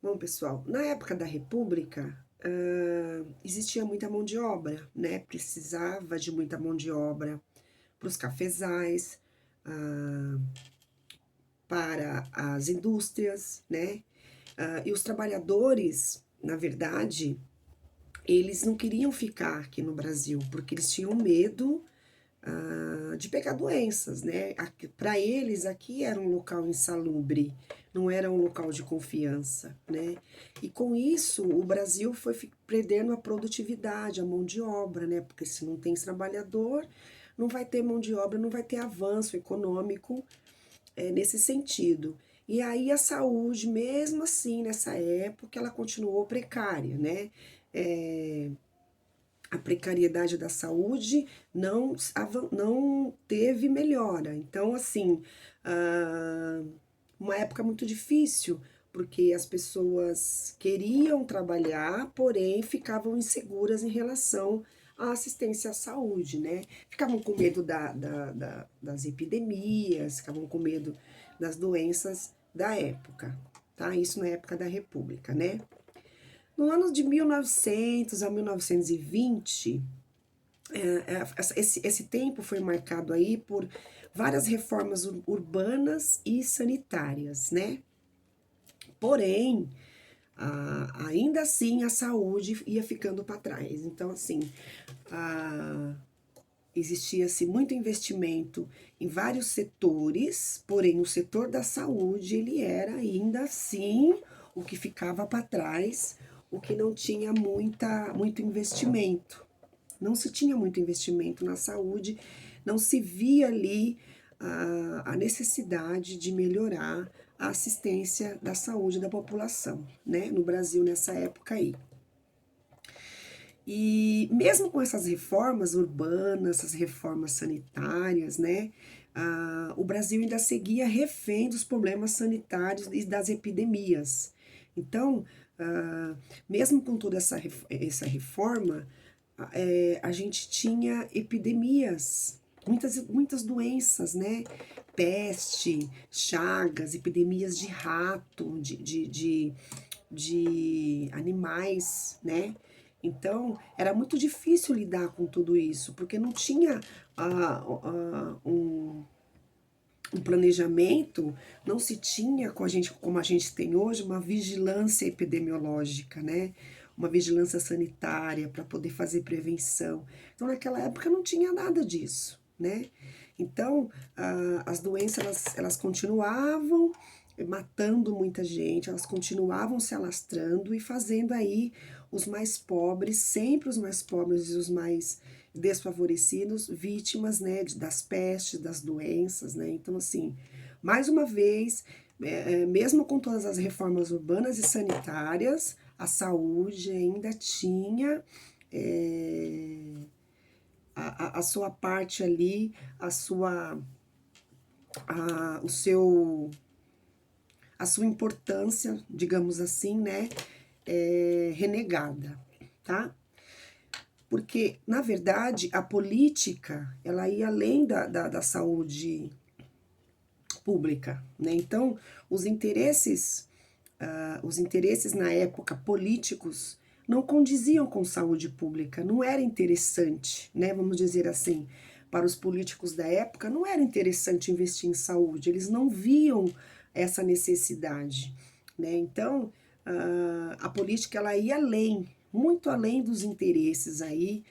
Bom, pessoal, na época da República, existia muita mão de obra, né? Precisava de muita mão de obra para os cafezais, hã, para as indústrias, né? E os trabalhadores, na verdade, eles não queriam ficar aqui no Brasil, porque eles tinham medo de pegar doenças, né? Para eles aqui era um local insalubre, não era um local de confiança, né? E com isso o Brasil foi perdendo a produtividade, a mão de obra, né? Porque se não tem trabalhador, não vai ter mão de obra, não vai ter avanço econômico nesse sentido. E aí a saúde, mesmo assim, nessa época, ela continuou precária, né? É, a precariedade da saúde não teve melhora. Então, assim, ah, uma época muito difícil, porque as pessoas queriam trabalhar, porém ficavam inseguras em relação à assistência à saúde, né? Ficavam com medo das epidemias, ficavam com medo das doenças da época, tá? Isso na época da República, né? No ano de 1900 a 1920, esse tempo foi marcado aí por várias reformas urbanas e sanitárias, né? Porém, ainda assim a saúde ia ficando para trás. Então, assim, a, existia-se muito investimento em vários setores, porém o setor da saúde ele era ainda assim o que ficava para trás, o que não tinha muito investimento. Não se tinha muito investimento na saúde, não se via ali a necessidade de melhorar a assistência da saúde da população, né, no Brasil nessa época aí. E mesmo com essas reformas urbanas, essas reformas sanitárias, né, o Brasil ainda seguia refém dos problemas sanitários e das epidemias. Então, mesmo com toda essa reforma, a gente tinha epidemias, muitas doenças, né? Peste, chagas, epidemias de rato, de animais, né? Então, era muito difícil lidar com tudo isso, porque não tinha um planejamento, não se tinha com a gente, como a gente tem hoje, uma vigilância epidemiológica, né? Uma vigilância sanitária para poder fazer prevenção. Então, naquela época não tinha nada disso, né? Então, as doenças elas continuavam matando muita gente, elas continuavam se alastrando e fazendo aí os mais pobres, sempre os mais pobres e os mais desfavorecidos, vítimas, né, das pestes, das doenças, né? Então, assim, mais uma vez, mesmo com todas as reformas urbanas e sanitárias, a saúde ainda tinha a sua parte ali, o seu, a sua importância, digamos assim, né, renegada, tá? Porque, na verdade, a política, ela ia além da saúde pública, né? Então, os interesses na época políticos não condiziam com saúde pública, não era interessante, né? Vamos dizer assim, para os políticos da época, não era interessante investir em saúde, eles não viam essa necessidade, né? Então, a política ela ia além, muito além dos interesses aí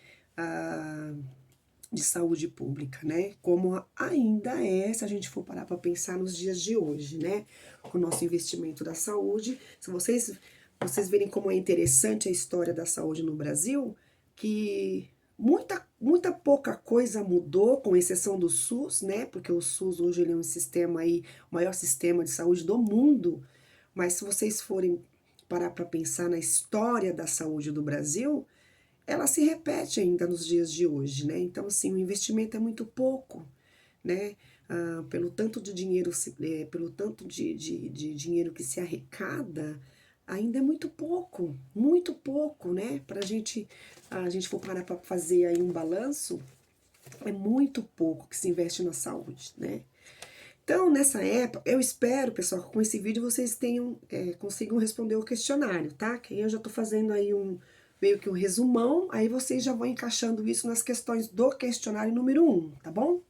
de saúde pública, né? Como ainda é, se a gente for parar para pensar nos dias de hoje, né? Com o nosso investimento da saúde, se vocês verem como é interessante a história da saúde no Brasil, que muita pouca coisa mudou, com exceção do SUS, né? Porque o SUS hoje ele é um sistema aí, o maior sistema de saúde do mundo. Mas se vocês forem parar para pensar na história da saúde do Brasil, ela se repete ainda nos dias de hoje, né? Então, assim, o investimento é muito pouco, né? Pelo tanto de dinheiro, pelo tanto de dinheiro que se arrecada, ainda é muito pouco, né? Para a gente for parar para fazer aí um balanço, é muito pouco que se investe na saúde, né? Então, nessa época, eu espero, pessoal, que com esse vídeo vocês consigam responder o questionário, tá? Que aí eu já tô fazendo aí meio que um resumão, aí vocês já vão encaixando isso nas questões do questionário número 1, tá bom?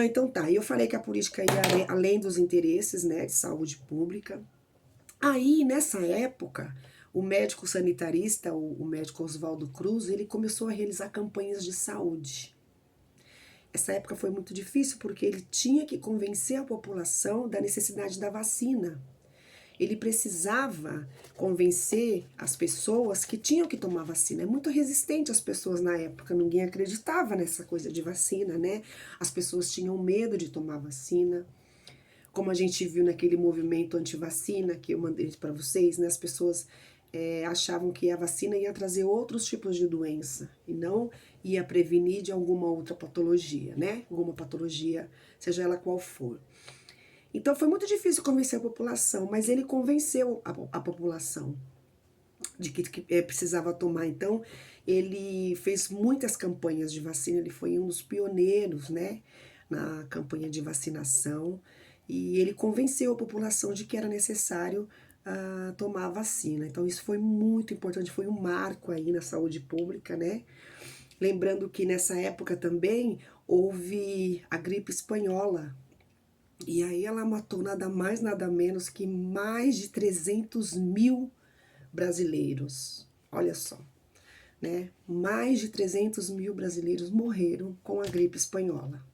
Então tá, eu falei que a política ia além dos interesses, né, de saúde pública. Aí, nessa época, o médico sanitarista, o médico Oswaldo Cruz, ele começou a realizar campanhas de saúde. Essa época foi muito difícil porque ele tinha que convencer a população da necessidade da vacina. Ele precisava convencer as pessoas que tinham que tomar vacina. É muito resistente as pessoas na época, ninguém acreditava nessa coisa de vacina, né? As pessoas tinham medo de tomar vacina. Como a gente viu naquele movimento anti-vacina que eu mandei para vocês, né? As pessoas achavam que a vacina ia trazer outros tipos de doença e não ia prevenir de alguma outra patologia, né? Alguma patologia, seja ela qual for. Então foi muito difícil convencer a população, mas ele convenceu a população de que precisava tomar. Então ele fez muitas campanhas de vacina, ele foi um dos pioneiros, né, na campanha de vacinação, e ele convenceu a população de que era necessário tomar a vacina. Então isso foi muito importante, foi um marco aí na saúde pública, né? Lembrando que nessa época também houve a gripe espanhola, e aí ela matou nada mais, nada menos que mais de 300 mil brasileiros. Olha só, né? Mais de 300 mil brasileiros morreram com a gripe espanhola.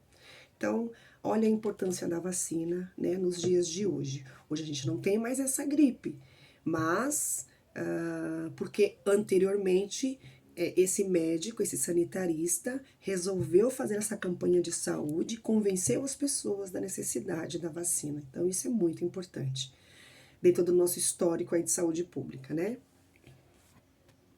Então, olha a importância da vacina, né, nos dias de hoje. Hoje a gente não tem mais essa gripe, mas porque anteriormente esse médico, esse sanitarista, resolveu fazer essa campanha de saúde, convenceu as pessoas da necessidade da vacina. Então, isso é muito importante dentro do nosso histórico aí de saúde pública, né?